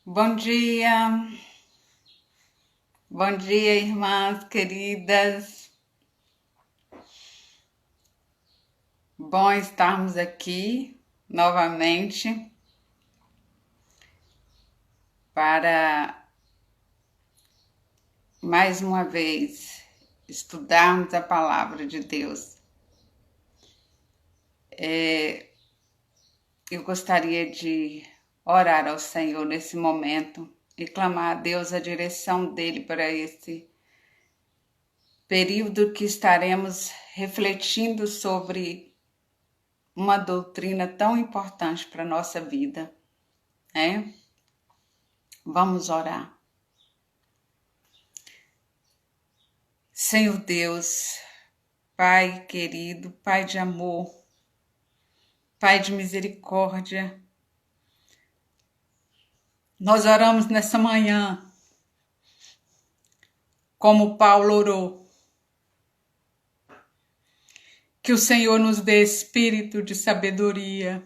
Bom dia, irmãs queridas. Bom estarmos aqui novamente para mais uma vez estudarmos a palavra de Deus. Eu gostaria de orar ao Senhor nesse momento e clamar a Deus a direção dele para esse período que estaremos refletindo sobre uma doutrina tão importante para a nossa vida, né? Vamos orar. Senhor Deus, Pai querido, Pai de amor, Pai de misericórdia, nós oramos nessa manhã, como Paulo orou, que o Senhor nos dê espírito de sabedoria,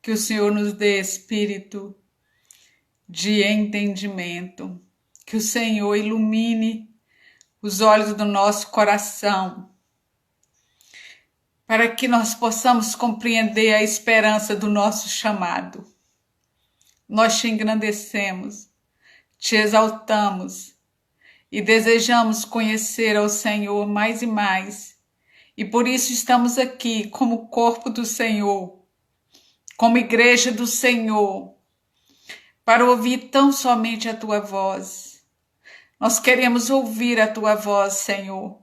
que o Senhor nos dê espírito de entendimento, que o Senhor ilumine os olhos do nosso coração, para que nós possamos compreender a esperança do nosso chamado. Nós te engrandecemos, te exaltamos e desejamos conhecer ao Senhor mais e mais. E por isso estamos aqui como corpo do Senhor, como igreja do Senhor, para ouvir tão somente a tua voz. Nós queremos ouvir a tua voz, Senhor.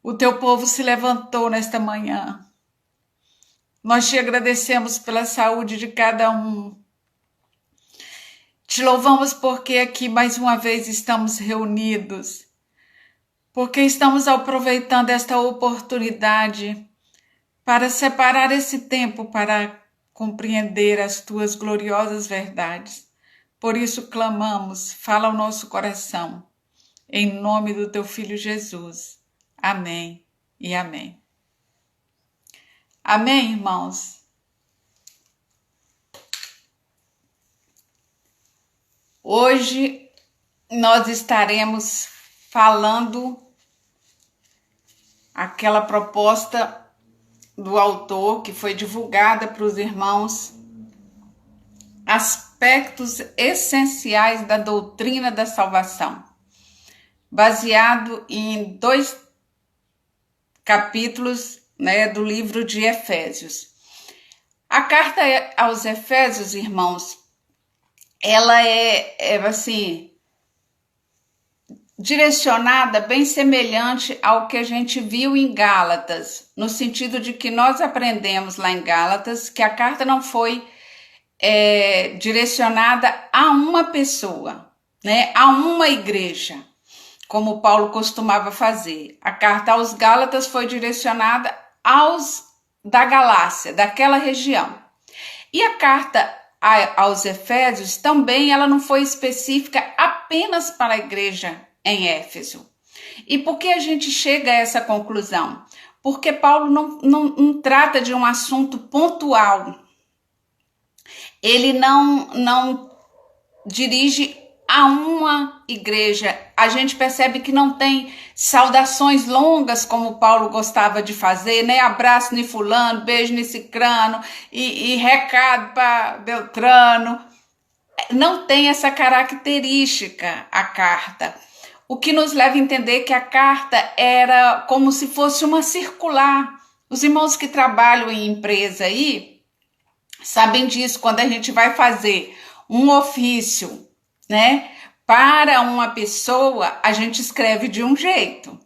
O teu povo se levantou nesta manhã. Nós te agradecemos pela saúde de cada um. Te louvamos porque aqui mais uma vez estamos reunidos, porque estamos aproveitando esta oportunidade para separar esse tempo para compreender as tuas gloriosas verdades. Por isso clamamos, fala ao nosso coração, em nome do teu Filho Jesus. Amém e amém. Amém, irmãos? Hoje nós estaremos falando aquela proposta do autor que foi divulgada para os irmãos, aspectos essenciais da doutrina da salvação, baseado em 2 capítulos, do livro de Efésios. A carta aos Efésios, irmãos, ela é assim, direcionada bem semelhante ao que a gente viu em Gálatas, no sentido de que nós aprendemos lá em Gálatas que a carta não foi direcionada a uma pessoa, a uma igreja, como Paulo costumava fazer. A carta aos Gálatas foi direcionada aos da Galácia, daquela região. E a carta aos Efésios também, ela não foi específica apenas para a igreja em Éfeso. E por que a gente chega a essa conclusão? Porque Paulo não trata de um assunto pontual. Ele não dirige a uma igreja. A gente percebe que não tem saudações longas como Paulo gostava de fazer, abraço em fulano, beijo em cicrano e recado para Beltrano. Não tem essa característica a carta. O que nos leva a entender que a carta era como se fosse uma circular. Os irmãos que trabalham em empresa aí sabem disso. Quando a gente vai fazer um ofício, para uma pessoa, a gente escreve de um jeito.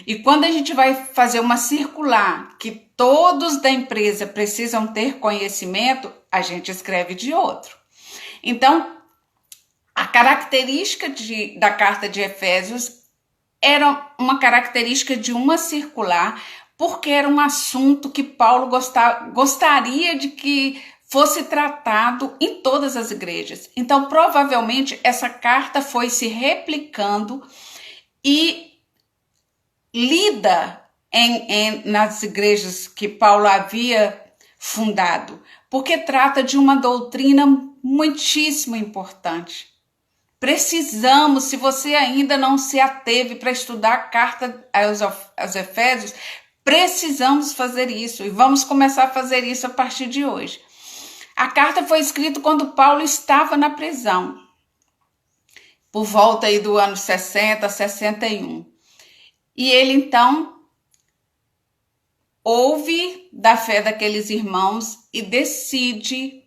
E quando a gente vai fazer uma circular, que todos da empresa precisam ter conhecimento, a gente escreve de outro. Então, a característica da carta de Efésios era uma característica de uma circular, porque era um assunto que Paulo gostaria de que fosse tratado em todas as igrejas. Então, provavelmente, essa carta foi se replicando e lida nas igrejas que Paulo havia fundado, porque trata de uma doutrina muitíssimo importante. Precisamos, se você ainda não se ateve para estudar a carta aos Efésios, precisamos fazer isso e vamos começar a fazer isso a partir de hoje. A carta foi escrita quando Paulo estava na prisão, por volta aí do ano 60, 61. E ele então ouve da fé daqueles irmãos e decide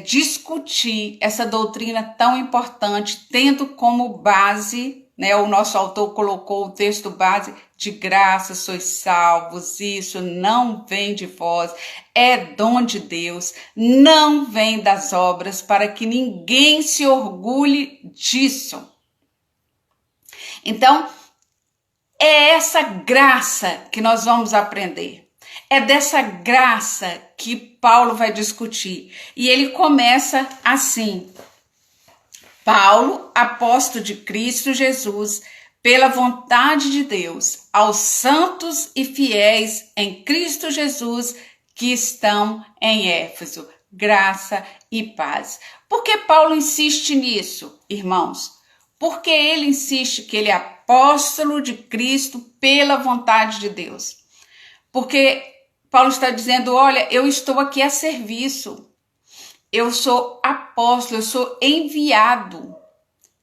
discutir essa doutrina tão importante, tendo como base, né, o nosso autor colocou o texto base, de graça sois salvos, isso não vem de vós, é dom de Deus, não vem das obras, para que ninguém se orgulhe disso. Então, é essa graça que nós vamos aprender. É dessa graça que Paulo vai discutir. E ele começa assim: Paulo, apóstolo de Cristo Jesus, pela vontade de Deus, aos santos e fiéis em Cristo Jesus que estão em Éfeso, graça e paz. Por que Paulo insiste nisso, irmãos? Porque ele insiste que ele é apóstolo de Cristo pela vontade de Deus. Porque Paulo está dizendo, olha, eu estou aqui a serviço. Eu sou apóstolo, eu sou enviado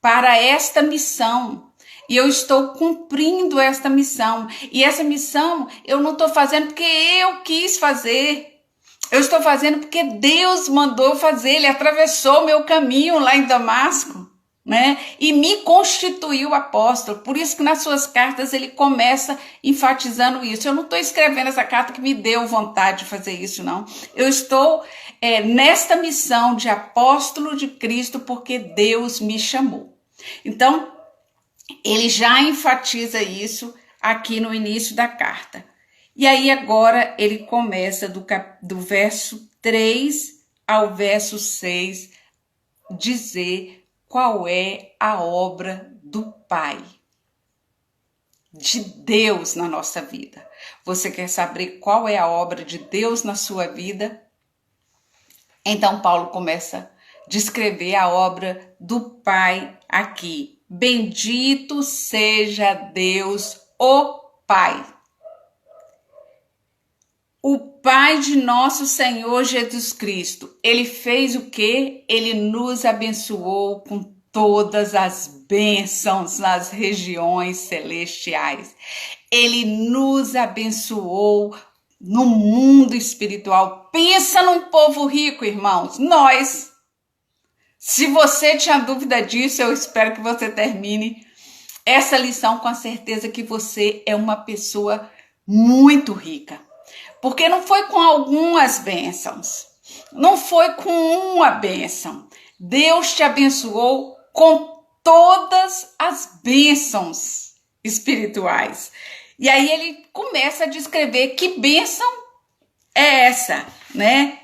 para esta missão. E eu estou cumprindo esta missão. E essa missão eu não estou fazendo porque eu quis fazer. Eu estou fazendo porque Deus mandou fazer. Ele atravessou meu caminho lá em Damasco, né? E me constituiu apóstolo. Por isso que nas suas cartas ele começa enfatizando isso. Eu não estou escrevendo essa carta que me deu vontade de fazer isso, não. Eu estou nesta missão de apóstolo de Cristo porque Deus me chamou. Então, ele já enfatiza isso aqui no início da carta. E aí agora ele começa do verso 3 ao verso 6 dizer qual é a obra do Pai, de Deus na nossa vida. Você quer saber qual é a obra de Deus na sua vida? Então Paulo começa a descrever a obra do Pai aqui. Bendito seja Deus, o Pai. O Pai de nosso Senhor Jesus Cristo. Ele fez o quê? Ele nos abençoou com todas as bênçãos nas regiões celestiais. Ele nos abençoou no mundo espiritual. Pensa num povo rico, irmãos. Nós. Se você tinha dúvida disso, eu espero que você termine essa lição com a certeza que você é uma pessoa muito rica. Porque não foi com algumas bênçãos, não foi com uma bênção. Deus te abençoou com todas as bênçãos espirituais. E aí ele começa a descrever que bênção é essa, né?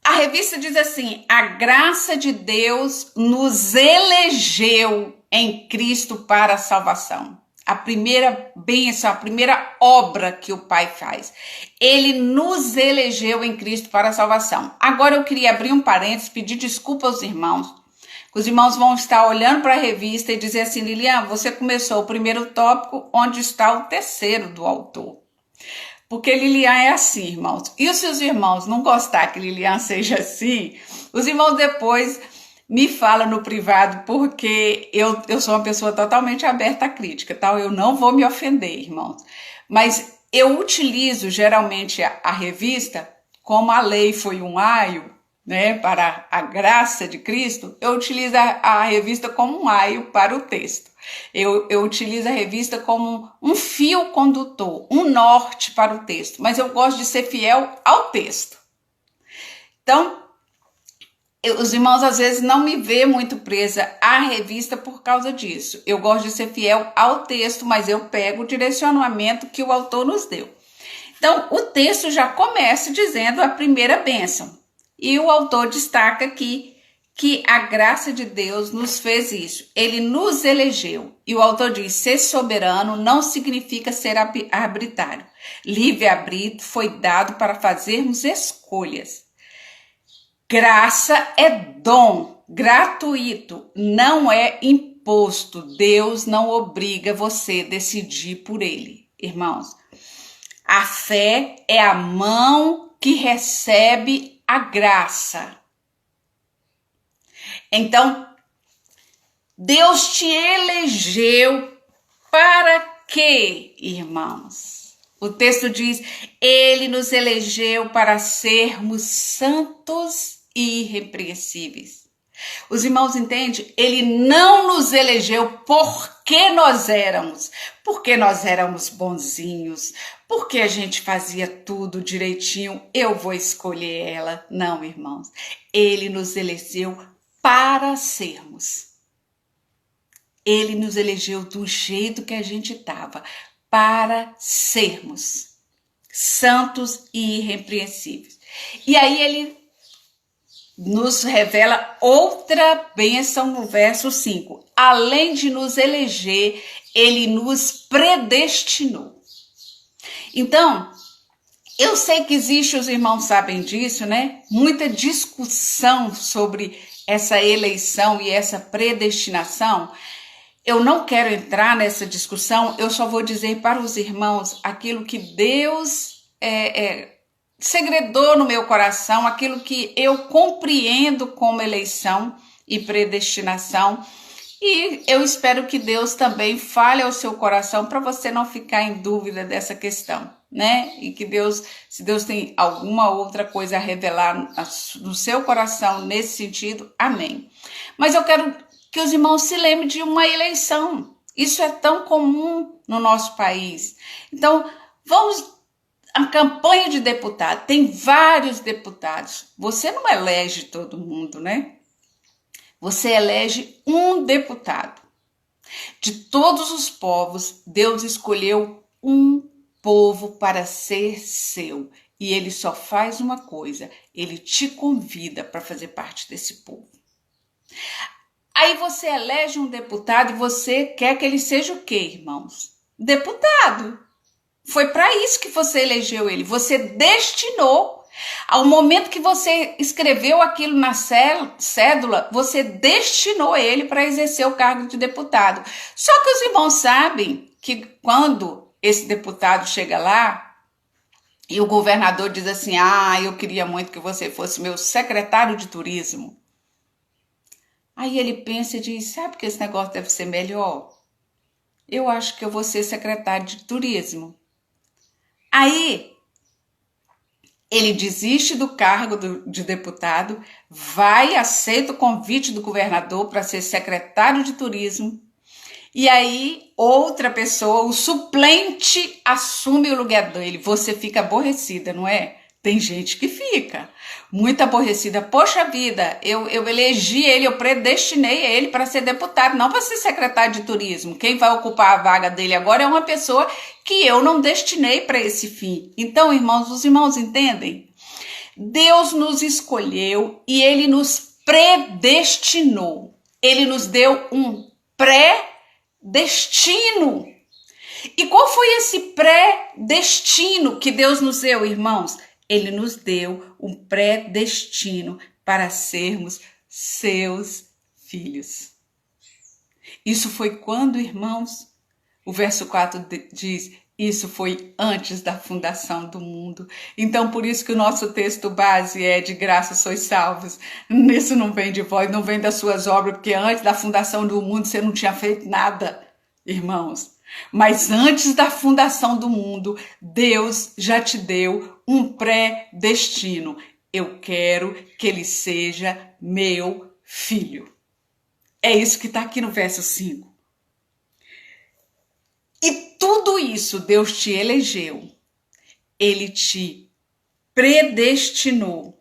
A revista diz assim: a graça de Deus nos elegeu em Cristo para a salvação. A primeira bênção, a primeira obra que o Pai faz. Ele nos elegeu em Cristo para a salvação. Agora eu queria abrir um parênteses, pedir desculpa aos irmãos. Os irmãos vão estar olhando para a revista e dizer assim: Lilian, você começou o primeiro tópico, onde está o terceiro do autor. Porque Lilian é assim, irmãos. E se os irmãos não gostar que Lilian seja assim, os irmãos depois me falam no privado, porque eu sou uma pessoa totalmente aberta à crítica, tá? Eu não vou me ofender, irmãos. Mas eu utilizo geralmente a revista, como a lei foi um aio, né, para a graça de Cristo, eu utilizo a revista como um aio para o texto. Eu utilizo a revista como um fio condutor, um norte para o texto, mas eu gosto de ser fiel ao texto. Então, os irmãos às vezes não me vê muito presa à revista por causa disso. Eu gosto de ser fiel ao texto, mas eu pego o direcionamento que o autor nos deu. Então, o texto já começa dizendo a primeira bênção. E o autor destaca aqui que a graça de Deus nos fez isso. Ele nos elegeu. E o autor diz: ser soberano não significa ser arbitrário. Livre-arbítrio foi dado para fazermos escolhas. Graça é dom gratuito, não é imposto. Deus não obriga você a decidir por ele, irmãos. A fé é a mão que recebe a graça. Então, Deus te elegeu para quê, irmãos? O texto diz: Ele nos elegeu para sermos santos e irrepreensíveis. Os irmãos entendem? Ele não nos elegeu porque nós éramos bonzinhos, porque a gente fazia tudo direitinho, eu vou escolher ela. Não, irmãos. Ele nos elegeu para sermos. Ele nos elegeu do jeito que a gente estava, para sermos santos e irrepreensíveis. E aí ele nos revela outra bênção no verso 5. Além de nos eleger, ele nos predestinou. Então, eu sei que existe, os irmãos sabem disso, né? Muita discussão sobre essa eleição e essa predestinação. Eu não quero entrar nessa discussão, eu só vou dizer para os irmãos aquilo que Deus segredou no meu coração, aquilo que eu compreendo como eleição e predestinação. E eu espero que Deus também fale ao seu coração para você não ficar em dúvida dessa questão, né? E que Deus, se Deus tem alguma outra coisa a revelar no seu coração nesse sentido, amém. Mas eu quero que os irmãos se lembrem de uma eleição. Isso é tão comum no nosso país. Então, a campanha de deputado, tem vários deputados. Você não elege todo mundo, né? Você elege um deputado. De todos os povos, Deus escolheu um povo para ser seu. E ele só faz uma coisa, ele te convida para fazer parte desse povo. Aí você elege um deputado e você quer que ele seja o quê, irmãos? Deputado. Foi para isso que você elegeu ele. Você destinou. Ao momento que você escreveu aquilo na cédula, você destinou ele para exercer o cargo de deputado. Só que os irmãos sabem que quando esse deputado chega lá e o governador diz assim: eu queria muito que você fosse meu secretário de turismo. Aí ele pensa e diz: sabe que esse negócio deve ser melhor? Eu acho que eu vou ser secretário de turismo. Aí ele desiste do cargo de deputado, aceita o convite do governador para ser secretário de turismo, e aí outra pessoa, o suplente, assume o lugar dele. Você fica aborrecida, não é? Tem gente que fica muito aborrecida. Poxa vida, eu elegi ele, eu predestinei ele para ser deputado, não para ser secretário de turismo. Quem vai ocupar a vaga dele agora é uma pessoa que eu não destinei para esse fim. Então, irmãos, os irmãos entendem? Deus nos escolheu e ele nos predestinou. Ele nos deu um pré-destino. E qual foi esse pré-destino que Deus nos deu, irmãos? Ele nos deu um predestino para sermos seus filhos. Isso foi quando, irmãos? O verso 4 diz: isso foi antes da fundação do mundo. Então, por isso que o nosso texto base é: de graça sois salvos. Isso não vem de vós, não vem das suas obras, porque antes da fundação do mundo você não tinha feito nada, irmãos. Mas antes da fundação do mundo, Deus já te deu um pré-destino. Eu quero que ele seja meu filho. É isso que está aqui no verso 5. E tudo isso Deus te elegeu. Ele te predestinou.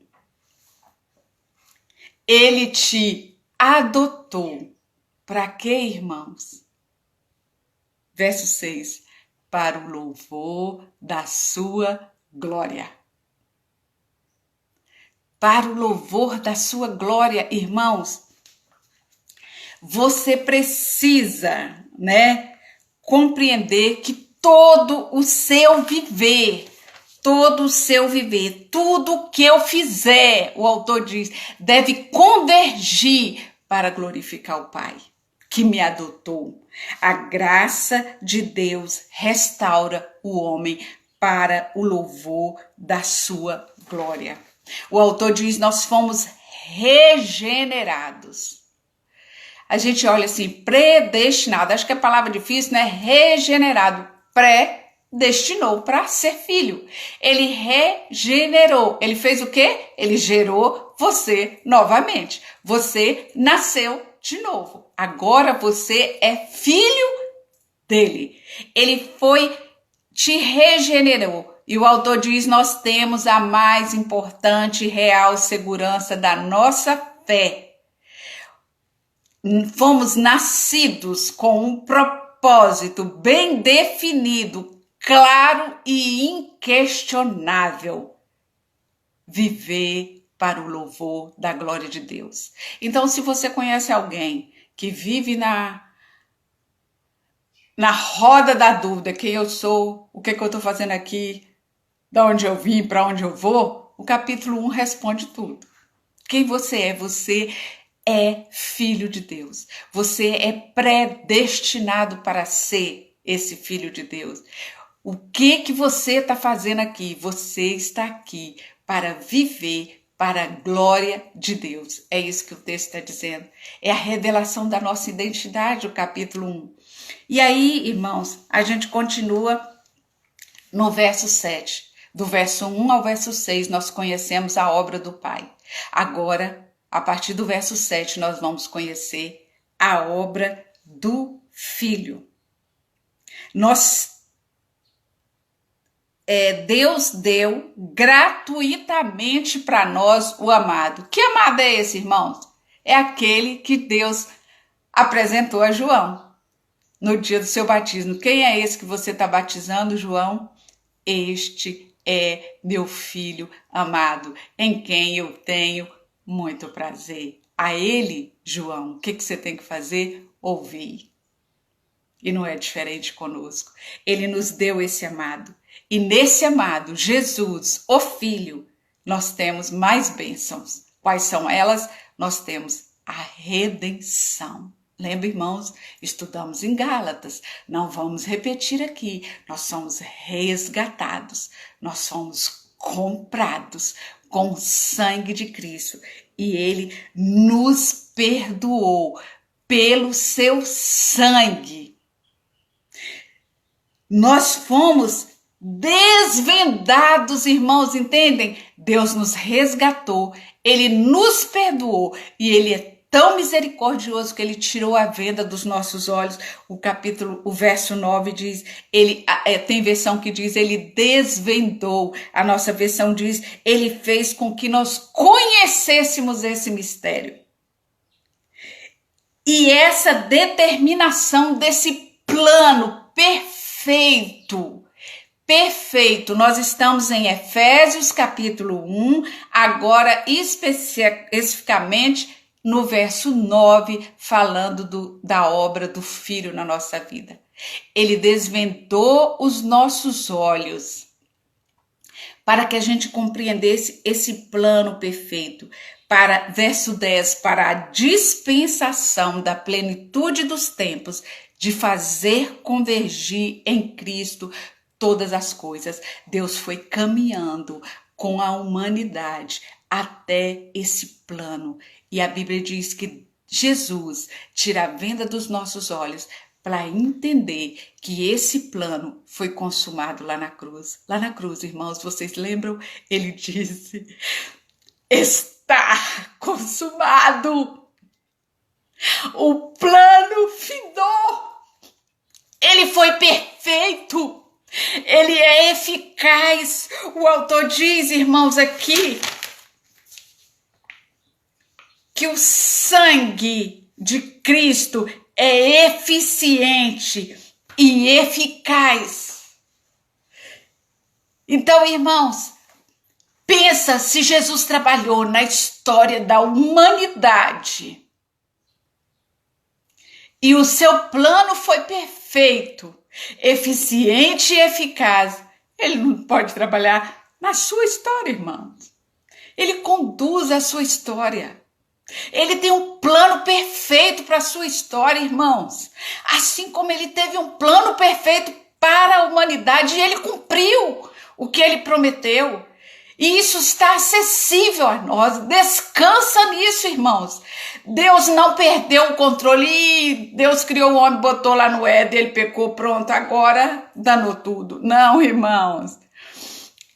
Ele te adotou. Para quê, irmãos? Verso 6, para o louvor da sua glória. Para o louvor da sua glória, irmãos, você precisa, compreender que todo o seu viver, todo o seu viver, tudo que eu fizer, o autor diz, deve convergir para glorificar o Pai que me adotou. A graça de Deus restaura o homem para o louvor da sua glória. O autor diz, nós fomos regenerados. A gente olha assim, predestinado, acho que a palavra difícil, né? Regenerado, predestinou para ser filho. Ele regenerou. Ele fez o quê? Ele gerou você novamente. Você nasceu de novo. Agora você é filho dele. Ele te regenerou. E o autor diz, nós temos a mais importante e real segurança da nossa fé. Fomos nascidos com um propósito bem definido, claro e inquestionável. Viver para o louvor da glória de Deus. Então, se você conhece alguém que vive na roda da dúvida, quem eu sou, o que eu estou fazendo aqui, de onde eu vim, para onde eu vou, o capítulo 1 responde tudo. Quem você é? Você é filho de Deus. Você é predestinado para ser esse filho de Deus. O que você está fazendo aqui? Você está aqui para viver para a glória de Deus. É isso que o texto está dizendo. É a revelação da nossa identidade, o capítulo 1. E aí, irmãos, a gente continua no verso 7. Do verso 1 ao verso 6, nós conhecemos a obra do Pai. Agora, a partir do verso 7, nós vamos conhecer a obra do Filho. Deus deu gratuitamente para nós o amado. Que amado é esse, irmãos? É aquele que Deus apresentou a João no dia do seu batismo. Quem é esse que você está batizando, João? Este é meu filho amado, em quem eu tenho muito prazer. A ele, João, o que você tem que fazer? Ouvir. E não é diferente conosco. Ele nos deu esse amado. E nesse amado, Jesus, o Filho, nós temos mais bênçãos. Quais são elas? Nós temos a redenção. Lembra, irmãos? Estudamos em Gálatas. Não vamos repetir aqui. Nós somos resgatados. Nós somos comprados com o sangue de Cristo. E Ele nos perdoou pelo seu sangue. Nós fomos desvendados, irmãos, entendem? Deus nos resgatou, Ele nos perdoou e Ele é tão misericordioso que Ele tirou a venda dos nossos olhos. O verso 9 diz, tem versão que diz, Ele desvendou. A nossa versão diz, Ele fez com que nós conhecêssemos esse mistério. E essa determinação desse plano perfeito. Nós estamos em Efésios capítulo 1, agora especificamente no verso 9, falando da obra do Filho na nossa vida. Ele desvendou os nossos olhos para que a gente compreendesse esse plano perfeito. Verso 10, para a dispensação da plenitude dos tempos, de fazer convergir em Cristo todas as coisas. Deus foi caminhando com a humanidade até esse plano. E a Bíblia diz que Jesus tira a venda dos nossos olhos para entender que esse plano foi consumado lá na cruz. Lá na cruz, irmãos, vocês lembram? Ele disse, está consumado. O plano findou. Ele foi perfeito. Ele é eficaz. O autor diz, irmãos, aqui, que o sangue de Cristo é eficiente e eficaz. Então, irmãos, pensa se Jesus trabalhou na história da humanidade e o seu plano foi perfeito, eficiente e eficaz. Ele não pode trabalhar na sua história, irmãos. Ele conduz a sua história. Ele tem um plano perfeito para a sua história, irmãos. Assim como ele teve um plano perfeito para a humanidade e ele cumpriu o que ele prometeu. E isso está acessível a nós. Descansa nisso, irmãos. Deus não perdeu o controle. Deus criou o homem, botou lá no Éden, ele pecou, pronto, agora danou tudo. Não, irmãos.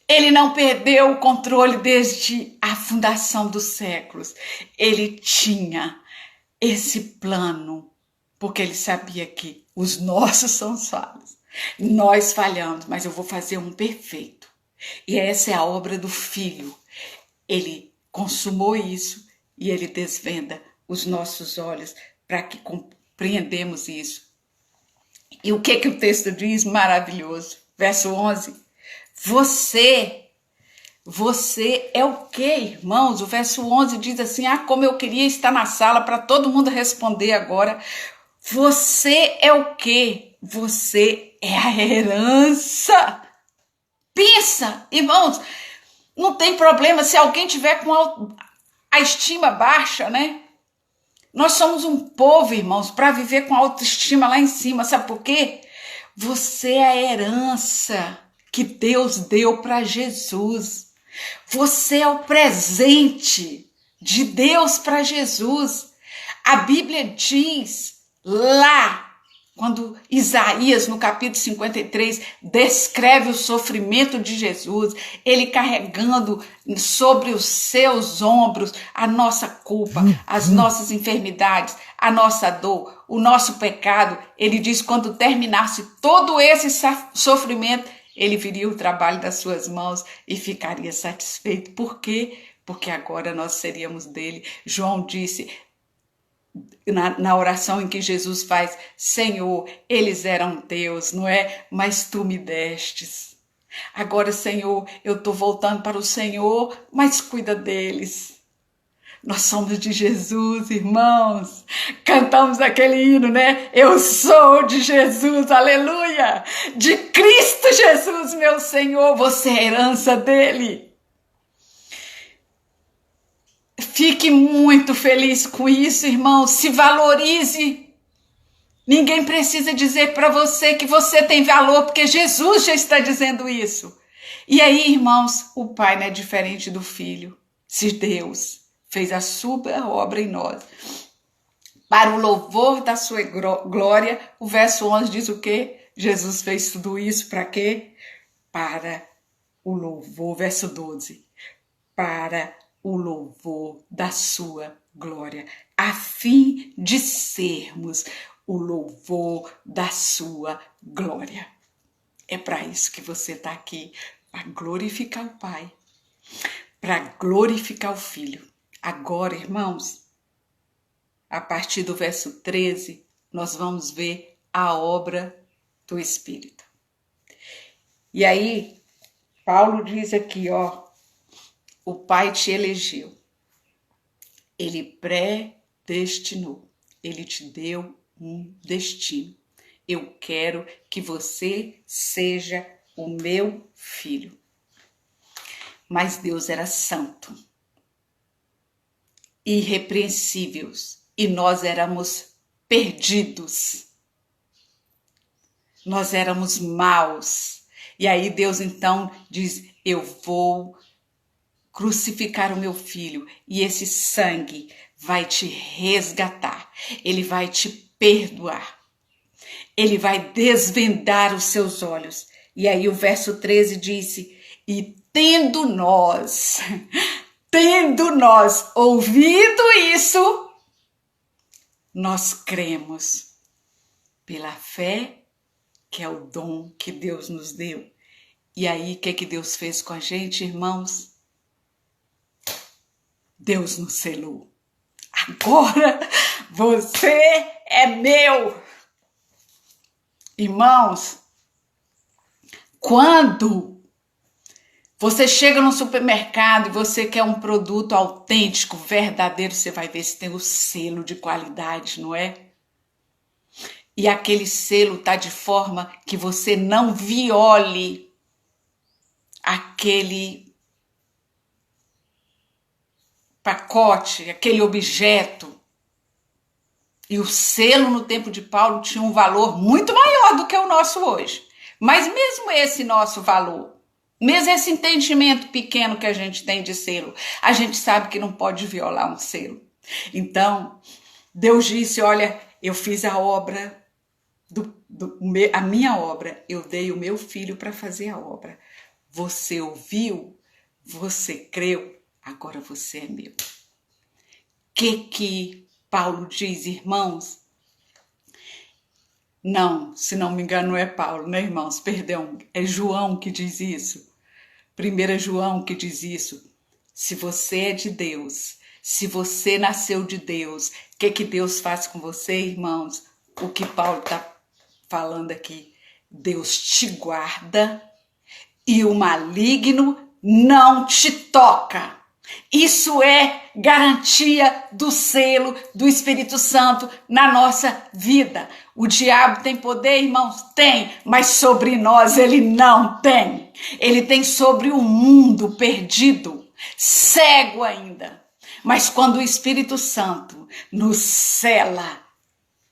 Ele não perdeu o controle desde a fundação dos séculos. Ele tinha esse plano, porque ele sabia que os nossos são falhos. Nós falhamos, mas eu vou fazer um perfeito. E essa é a obra do Filho. Ele consumou isso e ele desvenda os nossos olhos para que compreendamos isso. E o que o texto diz? Maravilhoso. Verso 11. Você é o quê, irmãos? O verso 11 diz assim, como eu queria estar na sala para todo mundo responder agora. Você é o quê? Você é a herança. Pensa, irmãos, não tem problema se alguém tiver com a estima baixa, né? Nós somos um povo, irmãos, para viver com a autoestima lá em cima. Sabe por quê? Você é a herança que Deus deu para Jesus. Você é o presente de Deus para Jesus. A Bíblia diz lá, quando Isaías, no capítulo 53, descreve o sofrimento de Jesus, ele carregando sobre os seus ombros a nossa culpa, as nossas enfermidades, a nossa dor, o nosso pecado. Ele diz, quando terminasse todo esse sofrimento, ele viria o trabalho das suas mãos e ficaria satisfeito. Por quê? Porque agora nós seríamos dele. João disse, na oração em que Jesus faz, Senhor, eles eram teus, não é? Mas tu me destes. Agora, Senhor, eu estou voltando para o Senhor, mas cuida deles. Nós somos de Jesus, irmãos. Cantamos aquele hino, né? Eu sou de Jesus, aleluia! De Cristo Jesus, meu Senhor, você é a herança dele. Fique muito feliz com isso, irmão. Se valorize. Ninguém precisa dizer para você que você tem valor, porque Jesus já está dizendo isso. E aí, irmãos, o Pai não é diferente do Filho. Se Deus fez a sua obra em nós, para o louvor da sua glória, o verso 11 diz o quê? Jesus fez tudo isso para quê? Para o louvor, verso 12, para o louvor da sua glória, a fim de sermos o louvor da sua glória. É para isso que você está aqui, para glorificar o Pai, para glorificar o Filho. Agora, irmãos, a partir do verso 13, nós vamos ver a obra do Espírito. E aí, Paulo diz aqui, o Pai te elegeu, ele predestinou, ele te deu um destino. Eu quero que você seja o meu filho. Mas Deus era santo, irrepreensíveis, e nós éramos perdidos. Nós éramos maus. E aí Deus então diz, eu vou crucificar o meu filho e esse sangue vai te resgatar. Ele vai te perdoar. Ele vai desvendar os seus olhos. E aí o verso 13 disse, e tendo nós ouvido isso, nós cremos pela fé, que é o dom que Deus nos deu. E aí, o que Deus fez com a gente, irmãos? Deus nos selou. Agora você é meu. Irmãos, quando você chega no supermercado e você quer um produto autêntico, verdadeiro, você vai ver se tem o selo de qualidade, não é? E aquele selo está de forma que você não viole aquele pacote, aquele objeto. E o selo no tempo de Paulo tinha um valor muito maior do que o nosso hoje. Mas mesmo esse nosso valor, mesmo esse entendimento pequeno que a gente tem de selo, a gente sabe que não pode violar um selo. Então, Deus disse, olha, eu fiz a obra, a minha obra, eu dei o meu filho para fazer a obra. Você ouviu, você creu, agora você é meu. Que Paulo diz, irmãos? Não, se não me engano não é Paulo, né, irmãos? Perdão, é João que diz isso. 1 João que diz isso. Se você é de Deus, se você nasceu de Deus, o que Deus faz com você, irmãos? O que Paulo está falando aqui. Deus te guarda e o maligno não te toca. Isso é garantia do selo do Espírito Santo na nossa vida. O diabo tem poder, irmãos? Tem, mas sobre nós ele não tem. Ele tem sobre o mundo perdido, cego ainda. Mas quando o Espírito Santo nos sela,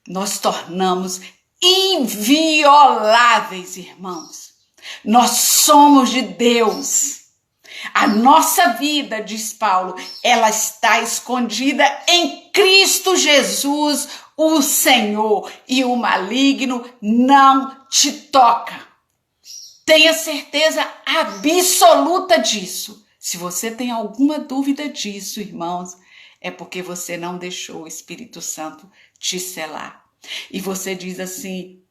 nós tornamos invioláveis, irmãos. Nós somos de Deus. A nossa vida, diz Paulo, ela está escondida em Cristo Jesus, o Senhor, e o maligno não te toca. Tenha certeza absoluta disso. Se você tem alguma dúvida disso, irmãos, é porque você não deixou o Espírito Santo te selar. E você diz assim,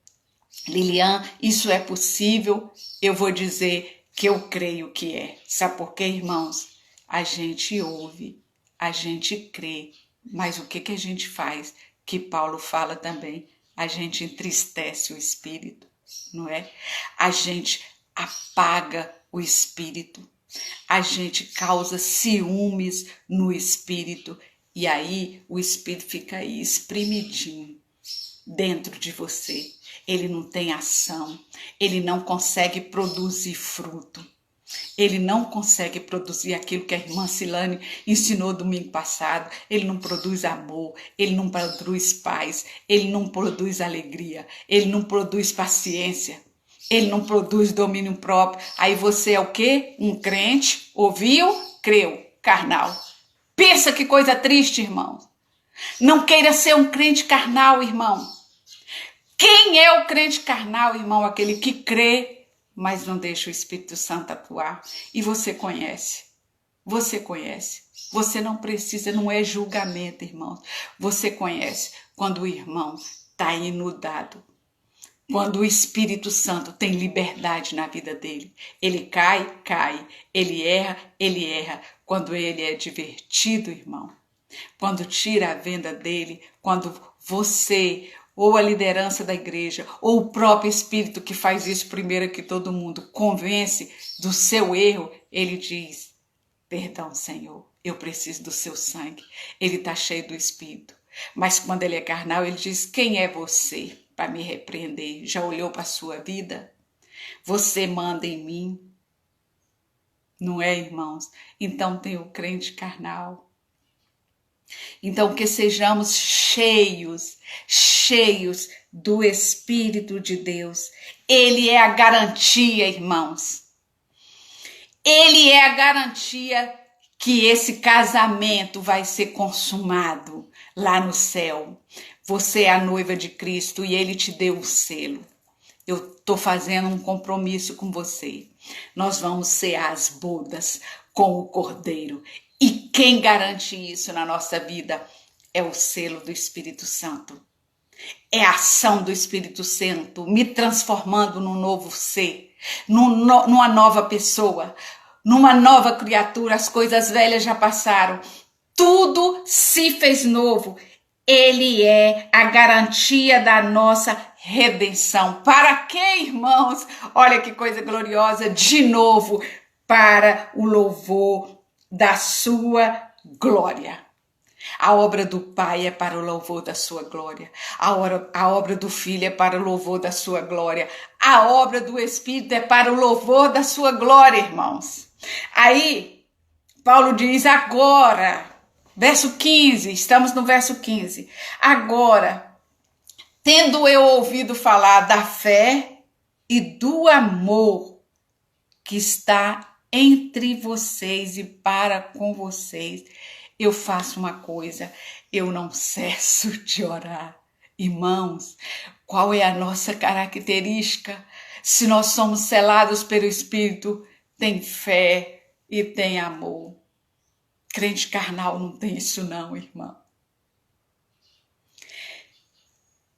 Lilian, isso é possível? Eu vou dizer que eu creio que é. Sabe por quê, irmãos? A gente ouve, a gente crê, mas o que a gente faz? Que Paulo fala também, a gente entristece o espírito, não é? A gente apaga o espírito, a gente causa ciúmes no espírito, e aí o espírito fica aí espremidinho dentro de você. Ele não tem ação, ele não consegue produzir fruto, ele não consegue produzir aquilo que a irmã Silane ensinou domingo passado, ele não produz amor, ele não produz paz, ele não produz alegria, ele não produz paciência, ele não produz domínio próprio. Aí você é o quê? Um crente, ouviu, creu, carnal. Pensa que coisa triste, irmão. Não queira ser um crente carnal, irmão. Quem é o crente carnal, irmão? Aquele que crê, mas não deixa o Espírito Santo atuar. E você conhece. Você conhece. Você não precisa, não é julgamento, irmão. Você conhece quando o irmão está inundado. Quando o Espírito Santo tem liberdade na vida dele. Ele cai, cai. Ele erra. Quando ele é divertido, irmão. Quando tira a venda dele. Quando você, ou a liderança da igreja, ou o próprio Espírito que faz isso primeiro que todo mundo, convence do seu erro, ele diz, perdão, Senhor, eu preciso do seu sangue. Ele está cheio do Espírito. Mas quando ele é carnal, ele diz, quem é você para me repreender? Já olhou para a sua vida? Você manda em mim? Não é, irmãos? Então tem o crente carnal. Então que sejamos cheios do Espírito de Deus. Ele é a garantia, irmãos. Ele é a garantia que esse casamento vai ser consumado lá no céu. Você é a noiva de Cristo e ele te deu o selo. Eu estou fazendo um compromisso com você. Nós vamos cear as bodas com o Cordeiro. E quem garante isso na nossa vida é o selo do Espírito Santo. É a ação do Espírito Santo me transformando num novo ser, numa nova pessoa, numa nova criatura. As coisas velhas já passaram. Tudo se fez novo. Ele é a garantia da nossa redenção. Para quê, irmãos? Olha que coisa gloriosa. De novo, para o louvor da sua glória. A obra do Pai é para o louvor da sua glória. A obra do Filho é para o louvor da sua glória. A obra do Espírito é para o louvor da sua glória, irmãos. Aí, Paulo diz agora, verso 15, estamos no verso 15. Agora, tendo eu ouvido falar da fé e do amor que está entre vocês e para com vocês, eu faço uma coisa, eu não cesso de orar. Irmãos, qual é a nossa característica? Se nós somos selados pelo Espírito, tem fé e tem amor. Crente carnal não tem isso não, irmão.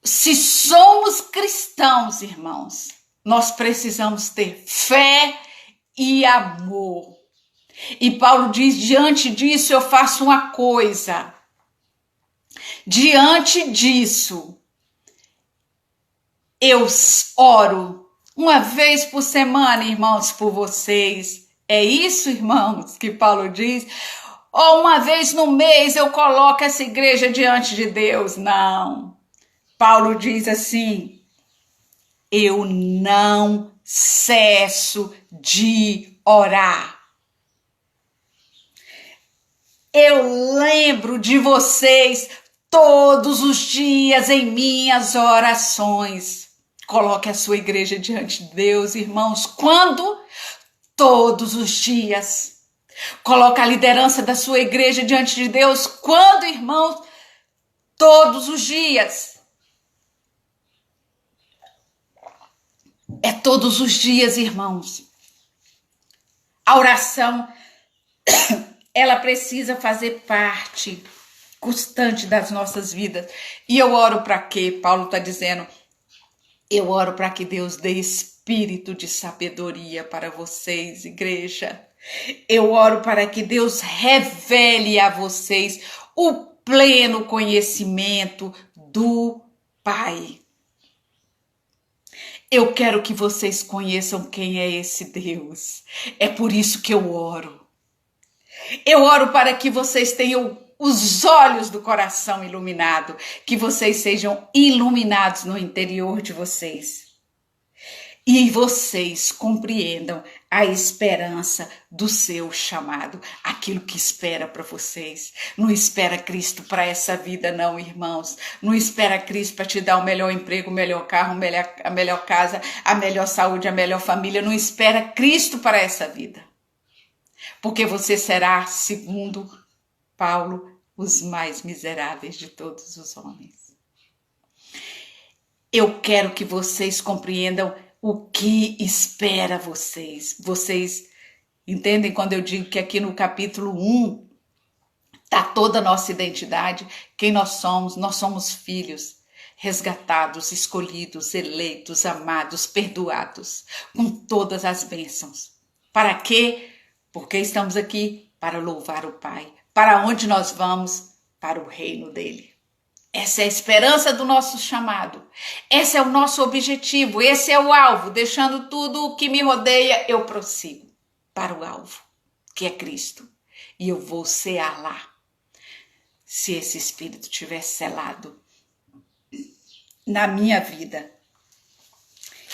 Se somos cristãos, irmãos, nós precisamos ter fé e amor. E Paulo diz, diante disso eu faço uma coisa. Diante disso, eu oro uma vez por semana, irmãos, por vocês. É isso, irmãos, que Paulo diz? Ou uma vez no mês eu coloco essa igreja diante de Deus? Não. Paulo diz assim, eu não cesso de orar. Eu lembro de vocês todos os dias em minhas orações. Coloque a sua igreja diante de Deus, irmãos. Quando? Todos os dias. Coloque a liderança da sua igreja diante de Deus. Quando, irmãos? Todos os dias. É todos os dias, irmãos. A oração, ela precisa fazer parte constante das nossas vidas. E eu oro para quê? Paulo está dizendo, eu oro para que Deus dê espírito de sabedoria para vocês, igreja. Eu oro para que Deus revele a vocês o pleno conhecimento do Pai. Eu quero que vocês conheçam quem é esse Deus. É por isso que eu oro. Eu oro para que vocês tenham os olhos do coração iluminado, que vocês sejam iluminados no interior de vocês. E vocês compreendam a esperança do seu chamado, aquilo que espera para vocês. Não espera Cristo para essa vida não, irmãos. Não espera Cristo para te dar o melhor emprego, o melhor carro, a melhor casa, a melhor saúde, a melhor família. Não espera Cristo para essa vida. Porque você será, segundo Paulo, os mais miseráveis de todos os homens. Eu quero que vocês compreendam o que espera vocês. Vocês entendem quando eu digo que aqui no capítulo 1 está toda a nossa identidade, quem nós somos? Nós somos filhos resgatados, escolhidos, eleitos, amados, perdoados, com todas as bênçãos. Para quê? Porque estamos aqui para louvar o Pai. Para onde nós vamos? Para o reino dele. Essa é a esperança do nosso chamado. Esse é o nosso objetivo. Esse é o alvo. Deixando tudo o que me rodeia, eu prossigo para o alvo, que é Cristo. E eu vou cear lá. Se esse Espírito tiver selado na minha vida.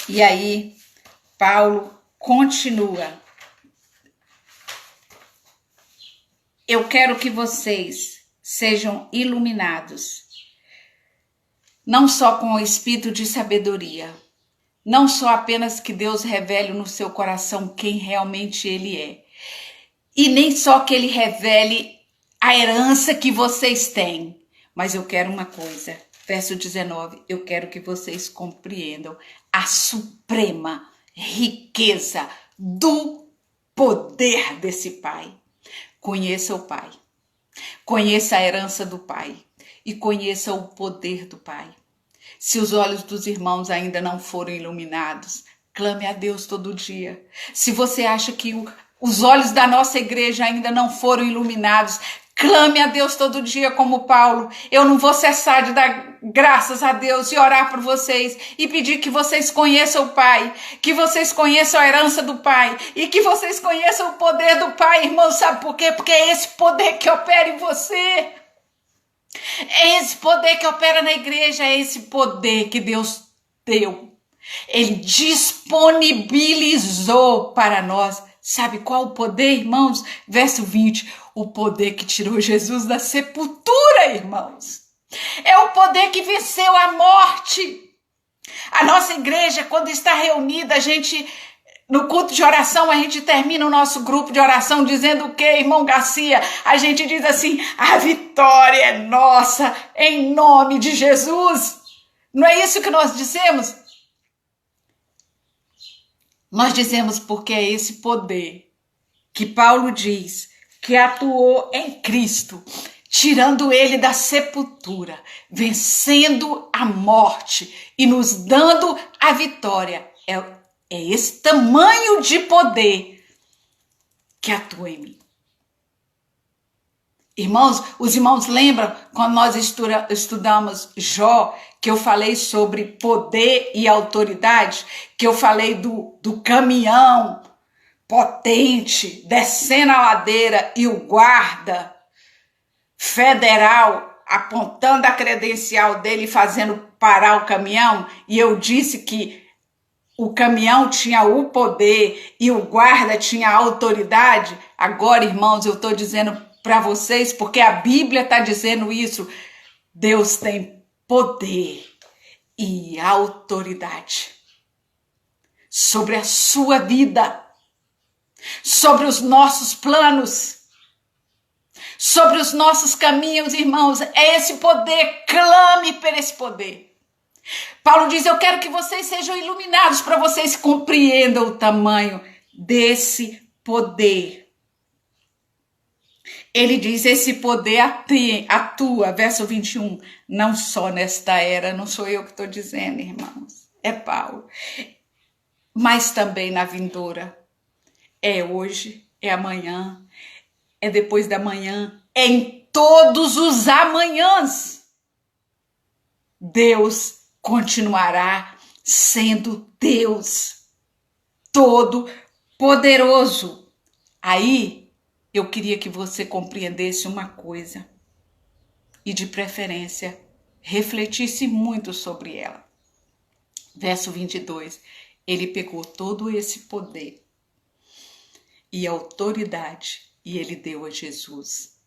E aí, Paulo continua. Eu quero que vocês sejam iluminados, não só com o espírito de sabedoria, não só apenas que Deus revele no seu coração quem realmente Ele é, e nem só que Ele revele a herança que vocês têm, mas eu quero uma coisa, verso 19, eu quero que vocês compreendam a suprema riqueza do poder desse Pai. Conheça o Pai, conheça a herança do Pai e conheça o poder do Pai. Se os olhos dos irmãos ainda não foram iluminados, clame a Deus todo dia. Se você acha que os olhos da nossa igreja ainda não foram iluminados, clame a Deus todo dia como Paulo. Eu não vou cessar de dar graças a Deus e orar por vocês e pedir que vocês conheçam o Pai, que vocês conheçam a herança do Pai e que vocês conheçam o poder do Pai, irmão. Sabe por quê? Porque é esse poder que opera em você. É esse poder que opera na igreja, é esse poder que Deus deu. Ele disponibilizou para nós. Sabe qual o poder, irmãos? Verso 20, o poder que tirou Jesus da sepultura, irmãos. É o poder que venceu a morte. A nossa igreja, quando está reunida, no culto de oração, a gente termina o nosso grupo de oração dizendo o quê, irmão Garcia? A gente diz assim, a vitória é nossa, em nome de Jesus. Não é isso que nós dizemos? Nós dizemos porque é esse poder que Paulo diz que atuou em Cristo, tirando ele da sepultura, vencendo a morte e nos dando a vitória. É esse tamanho de poder que atua em mim. Irmãos, os irmãos lembram quando nós estudamos Jó, que eu falei sobre poder e autoridade, que eu falei do caminhão potente descendo a ladeira e o guarda federal apontando a credencial dele e fazendo parar o caminhão, e eu disse que o caminhão tinha o poder e o guarda tinha a autoridade. Agora, irmãos, eu estou dizendo para vocês, porque a Bíblia está dizendo isso, Deus tem poder e autoridade sobre a sua vida, sobre os nossos planos, sobre os nossos caminhos, irmãos. É esse poder, clame por esse poder. Paulo diz, eu quero que vocês sejam iluminados para vocês compreendam o tamanho desse poder. Ele diz, esse poder atua, verso 21, não só nesta era, não sou eu que estou dizendo, irmãos, é Paulo, mas também na vindoura. É hoje, é amanhã, é depois da manhã, é em todos os amanhãs. Deus continuará sendo Deus todo-poderoso. Aí, eu queria que você compreendesse uma coisa e, de preferência, refletisse muito sobre ela. Verso 22, ele pegou todo esse poder e autoridade e ele deu a Jesus.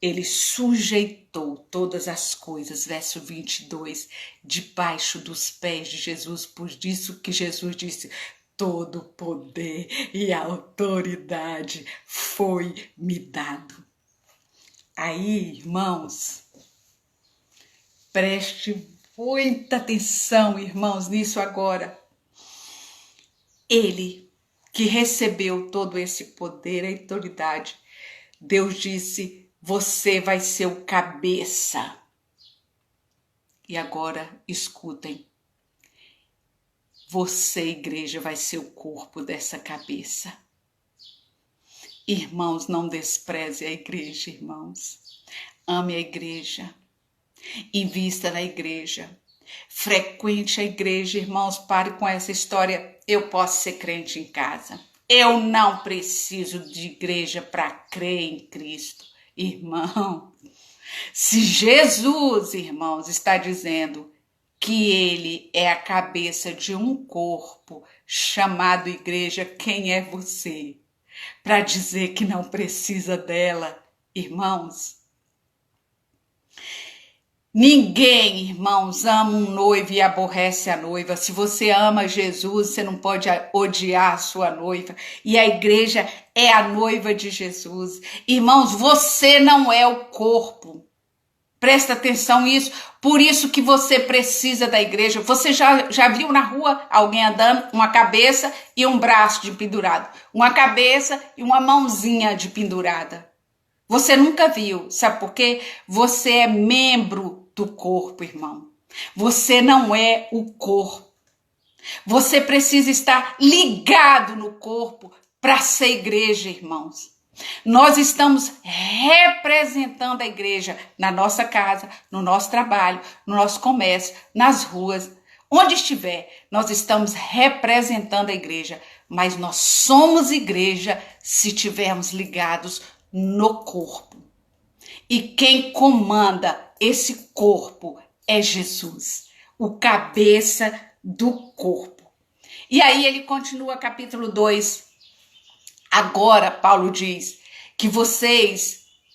Ele sujeitou todas as coisas, verso 22, debaixo dos pés de Jesus. Por isso que Jesus disse, todo poder e autoridade foi me dado. Aí, irmãos, preste muita atenção, irmãos, nisso agora. Ele que recebeu todo esse poder e autoridade, Deus disse, você vai ser o cabeça. E agora, escutem. Você, igreja, vai ser o corpo dessa cabeça. Irmãos, não despreze a igreja, irmãos. Ame a igreja. Invista na igreja. Frequente a igreja, irmãos. Pare com essa história. Eu posso ser crente em casa. Eu não preciso de igreja para crer em Cristo. Irmão, se Jesus, irmãos, está dizendo que ele é a cabeça de um corpo chamado igreja, quem é você para dizer que não precisa dela, irmãos? Ninguém, irmãos, ama um noivo e aborrece a noiva. Se você ama Jesus, você não pode odiar a sua noiva. E a igreja é a noiva de Jesus. Irmãos, você não é o corpo. Presta atenção nisso. Por isso que você precisa da igreja. Você já viu na rua alguém andando, uma cabeça e um braço de pendurado? Uma cabeça e uma mãozinha de pendurada. Você nunca viu. Sabe por quê? Você é membro do corpo, irmão. Você não é o corpo. Você precisa estar ligado no corpo para ser igreja, irmãos. Nós estamos representando a igreja na nossa casa, no nosso trabalho, no nosso comércio, nas ruas, onde estiver. Nós estamos representando a igreja, mas nós somos igreja se estivermos ligados no corpo. E quem comanda esse corpo é Jesus, o cabeça do corpo. E aí ele continua capítulo 2. Agora, Paulo diz que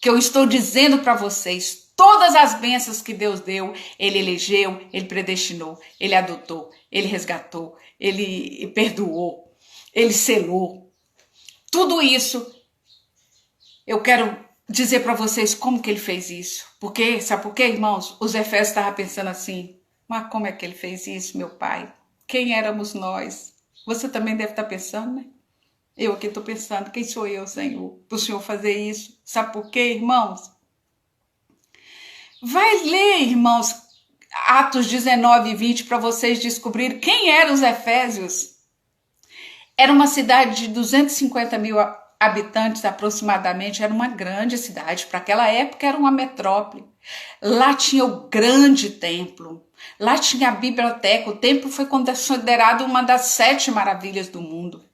eu estou dizendo para vocês, todas as bênçãos que Deus deu, ele elegeu, ele predestinou, ele adotou, ele resgatou, ele perdoou, ele selou. Tudo isso, eu quero dizer para vocês como que ele fez isso. Porque, sabe por quê, irmãos? Os Efésios estavam pensando assim, mas como é que ele fez isso, meu pai? Quem éramos nós? Você também deve estar pensando, né? Eu aqui estou pensando, quem sou eu, Senhor, para o Senhor fazer isso? Sabe por quê, irmãos? Vai ler, irmãos, Atos 19 e 20 para vocês descobrirem quem eram os Efésios. Era uma cidade de 250 mil habitantes aproximadamente, era uma grande cidade, para aquela época era uma metrópole. Lá tinha o grande templo, lá tinha a biblioteca, o templo foi considerado uma das 7 maravilhas do mundo.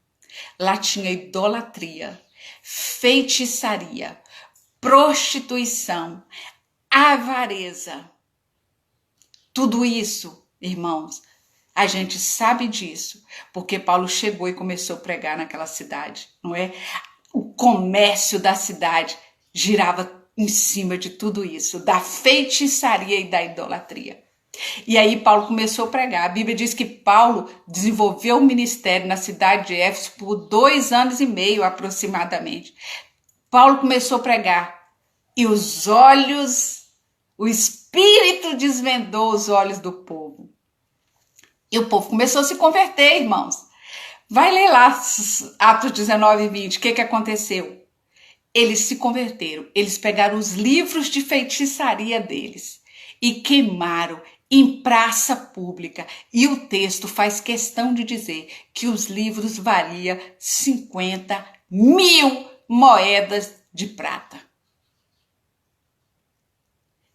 Lá tinha idolatria, feitiçaria, prostituição, avareza. Tudo isso, irmãos, a gente sabe disso, porque Paulo chegou e começou a pregar naquela cidade, não é? O comércio da cidade girava em cima de tudo isso, da feitiçaria e da idolatria. E aí Paulo começou a pregar. A Bíblia diz que Paulo desenvolveu o ministério na cidade de Éfeso por 2 anos e meio aproximadamente. Paulo começou a pregar e o Espírito desvendou os olhos do povo. E o povo começou a se converter, irmãos. Vai ler lá Atos 19 e 20, o que aconteceu? Eles se converteram, eles pegaram os livros de feitiçaria deles e queimaram em praça pública. E o texto faz questão de dizer que os livros valiam 50 mil moedas de prata.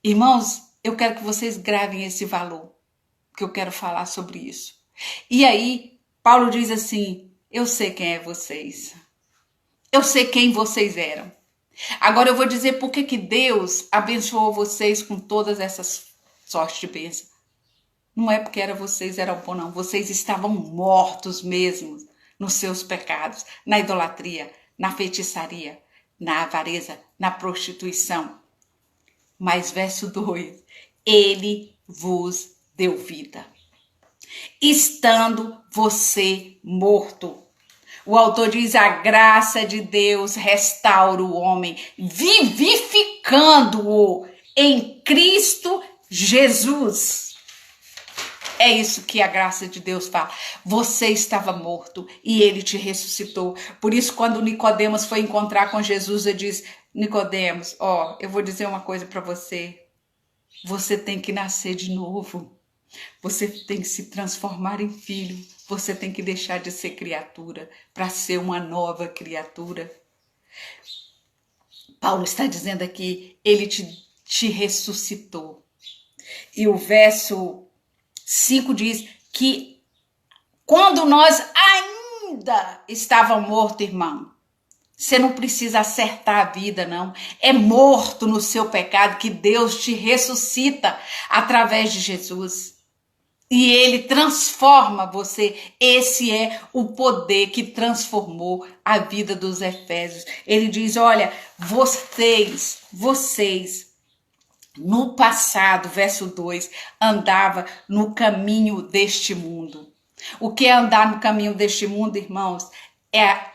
Irmãos, eu quero que vocês gravem esse valor, que eu quero falar sobre isso. E aí, Paulo diz assim, eu sei quem é vocês. Eu sei quem vocês eram. Agora eu vou dizer por que Deus abençoou vocês com todas essas sortes de bênção. Não é porque vocês eram bons, não. Vocês estavam mortos mesmo nos seus pecados, na idolatria, na feitiçaria, na avareza, na prostituição. Mas verso 2, ele vos deu vida, estando você morto. O autor diz, a graça de Deus restaura o homem, vivificando-o em Cristo Jesus. É isso que a graça de Deus fala. Você estava morto e ele te ressuscitou. Por isso, quando Nicodemos foi encontrar com Jesus, ele diz, Nicodemos, eu vou dizer uma coisa para você. Você tem que nascer de novo. Você tem que se transformar em filho. Você tem que deixar de ser criatura para ser uma nova criatura. Paulo está dizendo aqui, ele te ressuscitou. E o verso 5 diz que quando nós ainda estávamos mortos, irmão, você não precisa acertar a vida, não. É morto no seu pecado que Deus te ressuscita através de Jesus. E ele transforma você. Esse é o poder que transformou a vida dos Efésios. Ele diz, olha, vocês, no passado, verso 2, andava no caminho deste mundo. O que é andar no caminho deste mundo, irmãos? É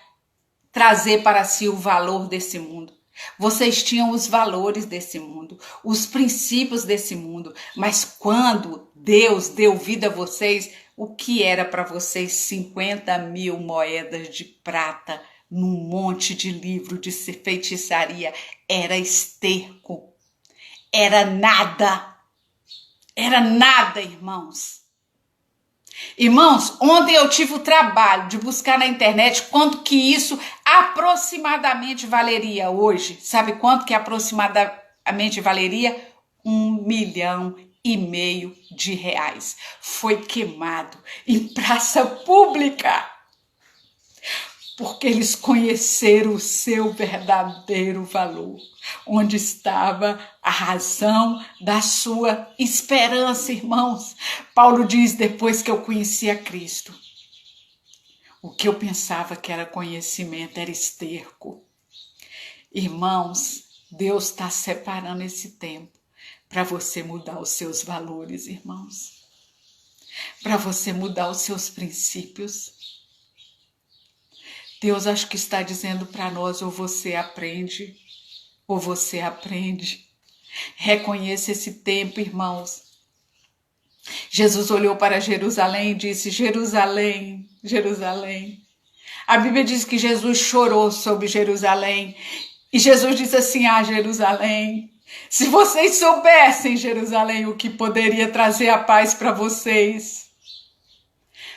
trazer para si o valor desse mundo. Vocês tinham os valores desse mundo, os princípios desse mundo, mas quando Deus deu vida a vocês, o que era para vocês 50 mil moedas de prata num monte de livro de feitiçaria? Era esterco, era nada, irmãos. Irmãos, ontem eu tive o trabalho de buscar na internet quanto que isso aproximadamente valeria hoje. Sabe quanto que aproximadamente valeria? 1,5 milhão de reais. Foi queimado em praça pública. porque eles conheceram o seu verdadeiro valor, onde estava a razão da sua esperança, irmãos. Paulo diz, depois que eu conheci a Cristo, o que eu pensava que era conhecimento era esterco. Irmãos, Deus está separando esse tempo para você mudar os seus valores, irmãos. Para você mudar os seus princípios. Deus acho que está dizendo para nós, ou você aprende, ou você aprende. Reconheça esse tempo, irmãos. Jesus olhou para Jerusalém e disse, Jerusalém, Jerusalém. A Bíblia diz que Jesus chorou sobre Jerusalém. E Jesus disse assim, Jerusalém, se vocês soubessem, Jerusalém, o que poderia trazer a paz para vocês.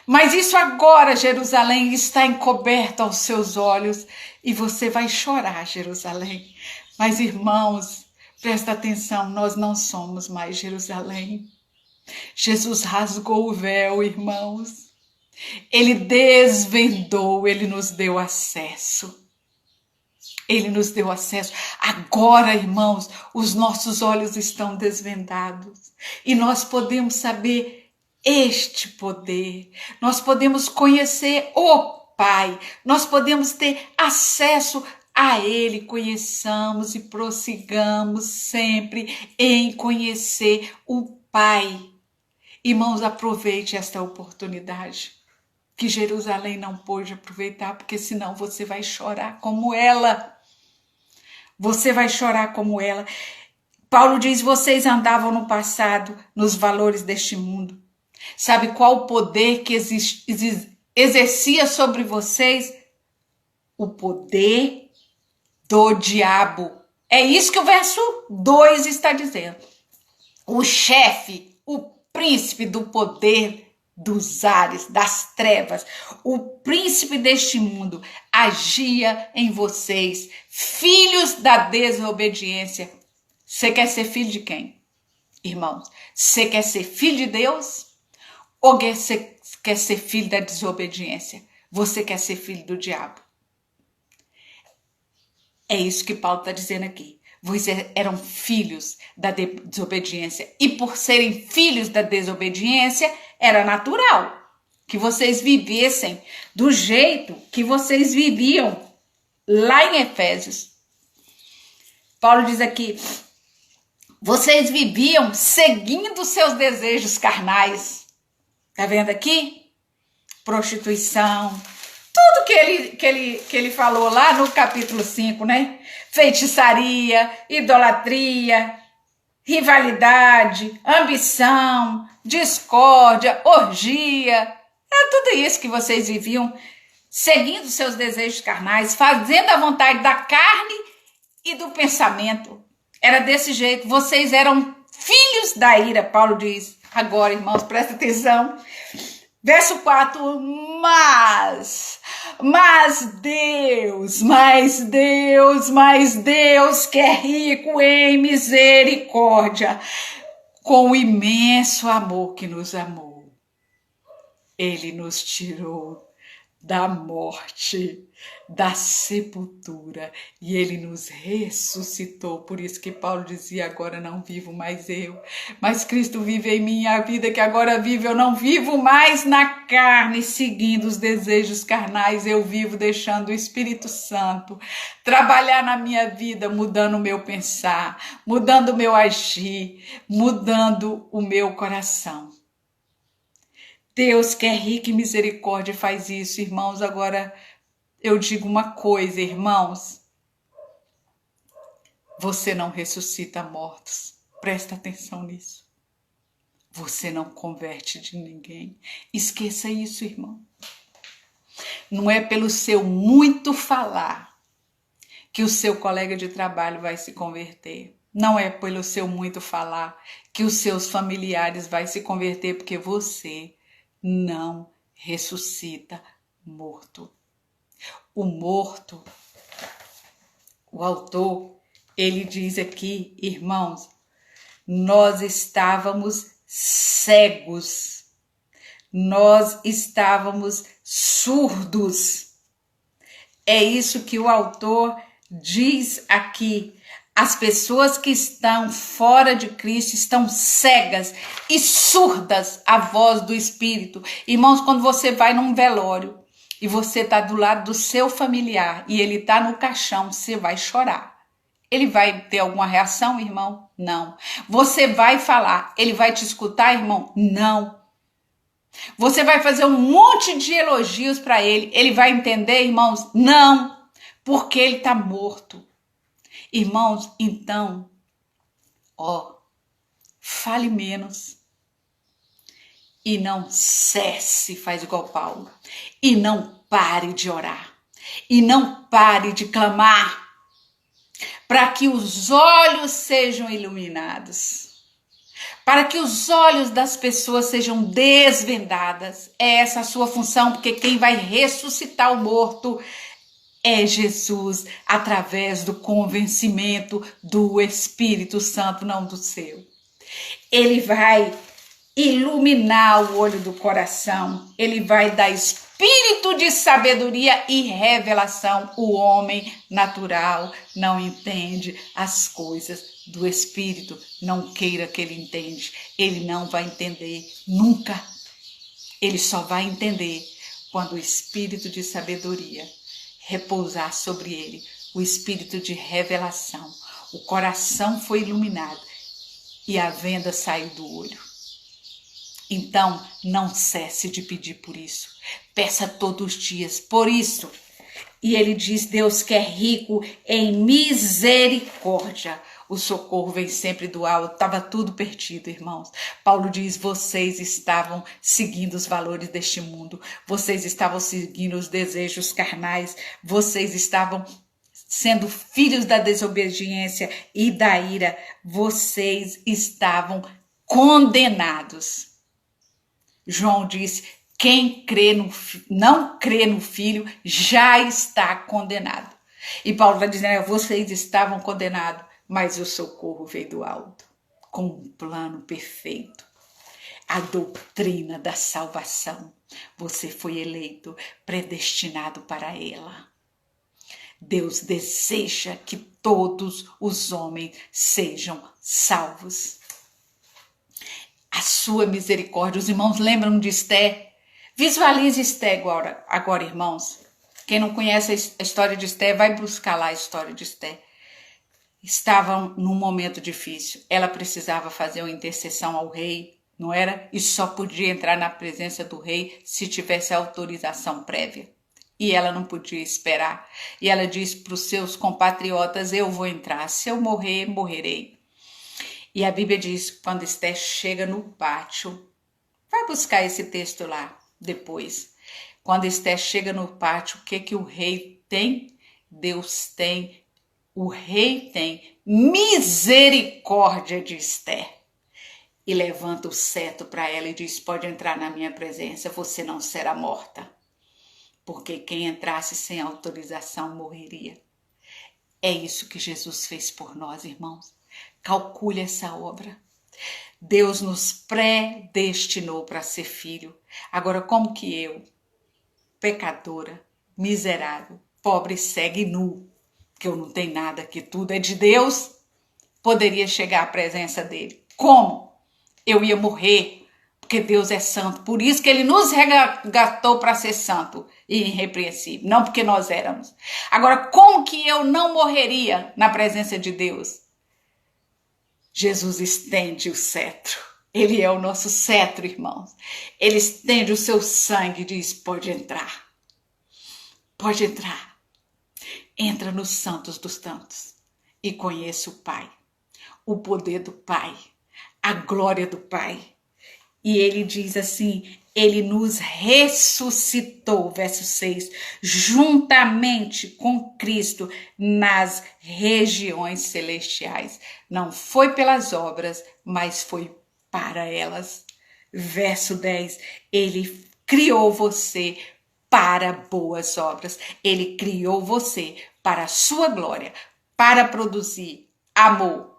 Mas isso agora, Jerusalém, está encoberto aos seus olhos e você vai chorar, Jerusalém. Mas, irmãos, presta atenção, nós não somos mais Jerusalém. Jesus rasgou o véu, irmãos. Ele desvendou, ele nos deu acesso. Ele nos deu acesso. Agora, irmãos, os nossos olhos estão desvendados e nós podemos saber este poder. Nós podemos conhecer o Pai. Nós podemos ter acesso a Ele. Conheçamos e prossigamos sempre em conhecer o Pai. Irmãos, aproveite esta oportunidade que Jerusalém não pôde aproveitar, porque senão você vai chorar como ela. Você vai chorar como ela. Paulo diz, vocês andavam no passado nos valores deste mundo. Sabe qual o poder que exercia sobre vocês? O poder do diabo. É isso que o verso 2 está dizendo. O chefe, o príncipe do poder dos ares, das trevas, o príncipe deste mundo agia em vocês, filhos da desobediência. Você quer ser filho de quem? Irmãos, você quer ser filho de Deus ou você quer ser filho da desobediência? Você quer ser filho do diabo? É isso que Paulo está dizendo aqui. Vocês eram filhos da desobediência. E por serem filhos da desobediência, era natural que vocês vivessem do jeito que vocês viviam lá em Efésios. Paulo diz aqui, vocês viviam seguindo seus desejos carnais. Tá vendo aqui? Prostituição. Tudo que ele falou lá no capítulo 5, né? Feitiçaria, idolatria, rivalidade, ambição, discórdia, orgia. Era tudo isso que vocês viviam, seguindo seus desejos carnais, fazendo a vontade da carne e do pensamento. Era desse jeito. Vocês eram filhos da ira, Paulo diz. Agora, irmãos, presta atenção. Verso 4, mas Deus que é rico em misericórdia, com o imenso amor que nos amou, Ele nos tirou da morte, da sepultura, e Ele nos ressuscitou. Por isso que Paulo dizia, agora não vivo mais eu, mas Cristo vive em mim. A vida que agora vivo, eu não vivo mais na carne, seguindo os desejos carnais, eu vivo deixando o Espírito Santo trabalhar na minha vida, mudando o meu pensar, mudando o meu agir, mudando o meu coração. Deus que é rico em misericórdia faz isso, irmãos. Agora eu digo uma coisa, irmãos. Você não ressuscita mortos. Presta atenção nisso. Você não converte de ninguém. Esqueça isso, irmão. Não é pelo seu muito falar que o seu colega de trabalho vai se converter. Não é pelo seu muito falar que os seus familiares vão se converter, porque você não ressuscita morto. O morto, o autor, ele diz aqui, irmãos, nós estávamos cegos, nós estávamos surdos, É isso que o autor diz aqui. As pessoas que estão fora de Cristo estão cegas e surdas à voz do Espírito. Irmãos, quando você vai num velório e você está do lado do seu familiar e ele está no caixão, você vai chorar. Ele vai ter alguma reação, irmão? Não. Você vai falar, ele vai te escutar, irmão? Não. Você vai fazer um monte de elogios para ele, ele vai entender, irmãos? Não, porque ele está morto. Irmãos, então, fale menos e não cesse, faz igual Paulo, e não pare de orar, e não pare de clamar, para que os olhos sejam iluminados, para que os olhos das pessoas sejam desvendadas. É essa a sua função, porque quem vai ressuscitar o morto é Jesus, através do convencimento do Espírito Santo, não do seu. Ele vai iluminar o olho do coração, ele vai dar espírito de sabedoria e revelação. O homem natural não entende as coisas do Espírito, não queira que ele entende, ele não vai entender nunca. Ele só vai entender quando o espírito de sabedoria repousar sobre ele, o espírito de revelação. O coração foi iluminado e a venda saiu do olho. Então, não cesse de pedir por isso. Peça todos os dias por isso. E ele diz, Deus que é rico em misericórdia. O socorro vem sempre do alto. Estava tudo perdido, irmãos. Paulo diz, vocês estavam seguindo os valores deste mundo. Vocês estavam seguindo os desejos carnais. Vocês estavam sendo filhos da desobediência e da ira. Vocês estavam condenados. João diz, quem não crê no Filho já está condenado. E Paulo está dizendo, vocês estavam condenados, mas o socorro veio do alto, com um plano perfeito. A doutrina da salvação. Você foi eleito, predestinado para ela. Deus deseja que todos os homens sejam salvos. A sua misericórdia. Os irmãos lembram de Esté? Visualize Esté agora, irmãos. Quem não conhece a história de Esté, vai buscar lá a história de Esté. Estavam num momento difícil. Ela precisava fazer uma intercessão ao rei, não era? E só podia entrar na presença do rei se tivesse autorização prévia. E ela não podia esperar. E ela disse para os seus compatriotas, eu vou entrar. Se eu morrer, morrerei. E a Bíblia diz, quando Esté chega no pátio, vai buscar esse texto lá depois. Quando Esté chega no pátio, o que o rei tem? Deus tem, o rei tem misericórdia de Esté. E levanta o cetro para ela e diz, pode entrar na minha presença, você não será morta. Porque quem entrasse sem autorização morreria. É isso que Jesus fez por nós, irmãos. Calcule essa obra. Deus nos predestinou para ser filho. Agora, como que eu, pecadora, miserável, pobre, cega e nu, que eu não tenho nada, que tudo é de Deus, poderia chegar à presença dele? Como? Eu ia morrer, porque Deus é santo. Por isso que ele nos resgatou para ser santo e irrepreensível, não porque nós éramos. Agora, como que eu não morreria na presença de Deus? Jesus estende o cetro. Ele é o nosso cetro, irmãos. Ele estende o seu sangue e diz, pode entrar. Pode entrar. Entra nos santos dos santos e conheça o Pai. O poder do Pai. A glória do Pai. E ele diz assim, ele nos ressuscitou, verso 6, juntamente com Cristo nas regiões celestiais. Não foi pelas obras, mas foi para elas. Verso 10, ele criou você para boas obras. Ele criou você para a sua glória, para produzir amor,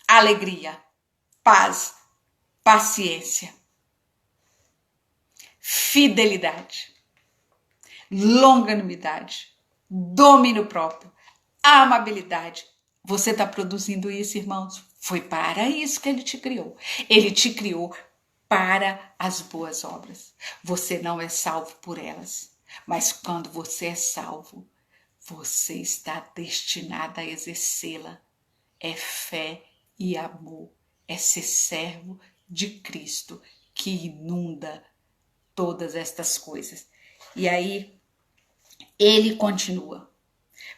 alegria, paz, paciência, fidelidade, longanimidade, domínio próprio, amabilidade. Você está produzindo isso, irmãos? Foi para isso que ele te criou. Ele te criou para as boas obras. Você não é salvo por elas, mas quando você é salvo, você está destinado a exercê-la. É fé e amor, é ser servo de Cristo que inunda todas estas coisas. E aí, ele continua.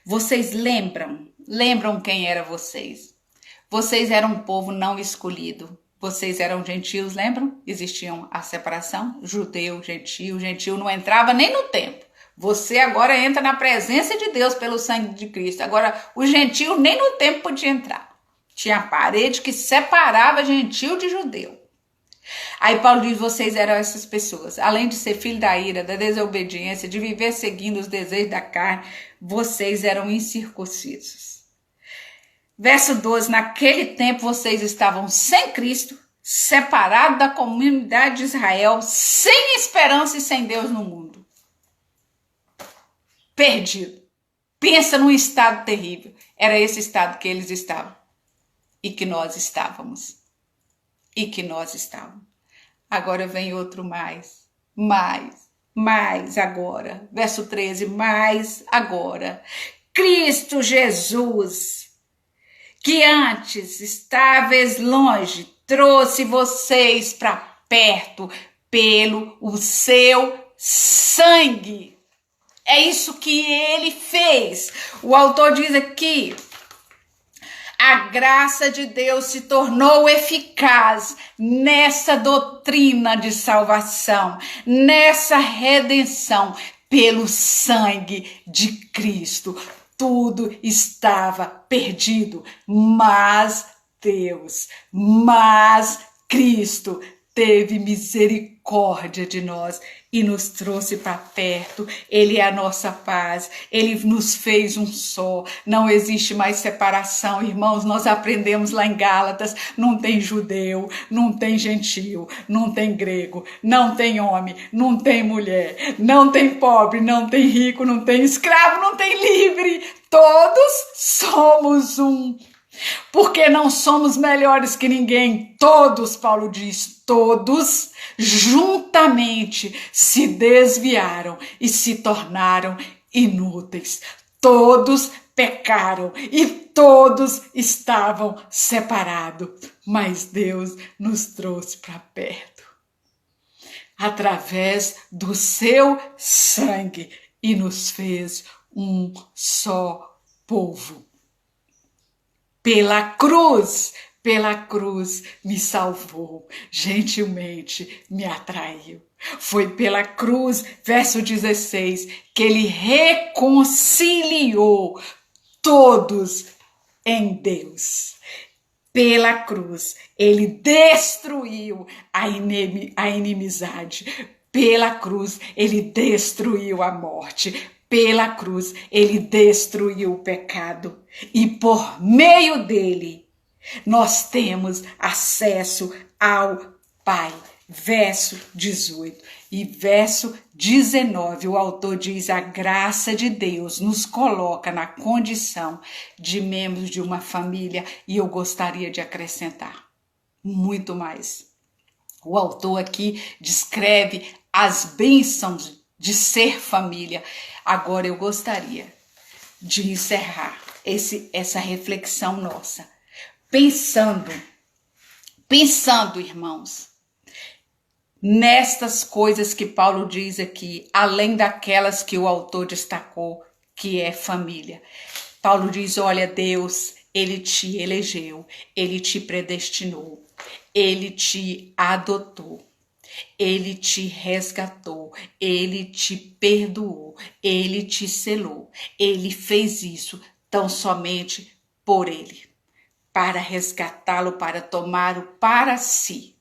Vocês lembram quem era vocês? Vocês eram um povo não escolhido. Vocês eram gentios, lembram? Existiam a separação, judeu, gentil não entrava nem no templo. Você agora entra na presença de Deus pelo sangue de Cristo. Agora, o gentil nem no templo podia entrar. Tinha a parede que separava gentil de judeu. Aí Paulo diz, vocês eram essas pessoas. Além de ser filho da ira, da desobediência, de viver seguindo os desejos da carne, vocês eram incircuncisos. Verso 12, naquele tempo vocês estavam sem Cristo, separados da comunidade de Israel, sem esperança e sem Deus no mundo. Perdido. Pensa num estado terrível. Era esse estado que eles estavam. E que nós estávamos. Agora vem outro mais agora. Verso 13, mais agora. Cristo Jesus, que antes estáveis longe, trouxe vocês para perto pelo o seu sangue. É isso que ele fez. O autor diz aqui, a graça de Deus se tornou eficaz nessa doutrina de salvação, nessa redenção pelo sangue de Cristo. Tudo estava perdido, mas Cristo teve misericórdia de nós e nos trouxe para perto. Ele é a nossa paz, ele nos fez um só, não existe mais separação, irmãos. Nós aprendemos lá em Gálatas, não tem judeu, não tem gentio, não tem grego, não tem homem, não tem mulher, não tem pobre, não tem rico, não tem escravo, não tem livre, todos somos um. Porque não somos melhores que ninguém. Todos, Paulo diz, todos juntamente se desviaram e se tornaram inúteis. Todos pecaram e todos estavam separados. Mas Deus nos trouxe para perto através do seu sangue e nos fez um só povo. Pela cruz me salvou, gentilmente me atraiu. Foi pela cruz, verso 16, que ele reconciliou todos em Deus. Pela cruz, ele destruiu a inimizade. Pela cruz, ele destruiu a morte. Pela cruz, ele destruiu o pecado. E por meio dele, nós temos acesso ao Pai. Verso 18 e verso 19, o autor diz, a graça de Deus nos coloca na condição de membros de uma família, e eu gostaria de acrescentar muito mais. O autor aqui descreve as bênçãos de ser família. Agora eu gostaria de encerrar essa reflexão nossa, pensando, irmãos, nestas coisas que Paulo diz aqui, além daquelas que o autor destacou, que é família. Paulo diz, olha, Deus, ele te elegeu, ele te predestinou, ele te adotou, ele te resgatou, ele te perdoou, ele te selou. Ele fez isso tão somente por ele, para resgatá-lo, para tomá-lo para si.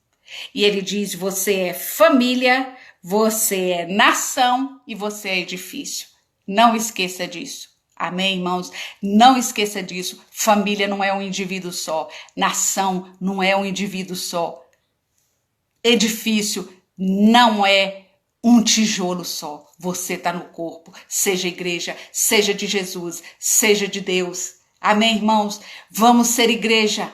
E ele diz, você é família, você é nação e você é edifício. Não esqueça disso. Amém, irmãos? Não esqueça disso. Família não é um indivíduo só. Nação não é um indivíduo só. Edifício não é um tijolo só. Você está no corpo, seja igreja, seja de Jesus, seja de Deus. Amém, irmãos? Vamos ser igreja.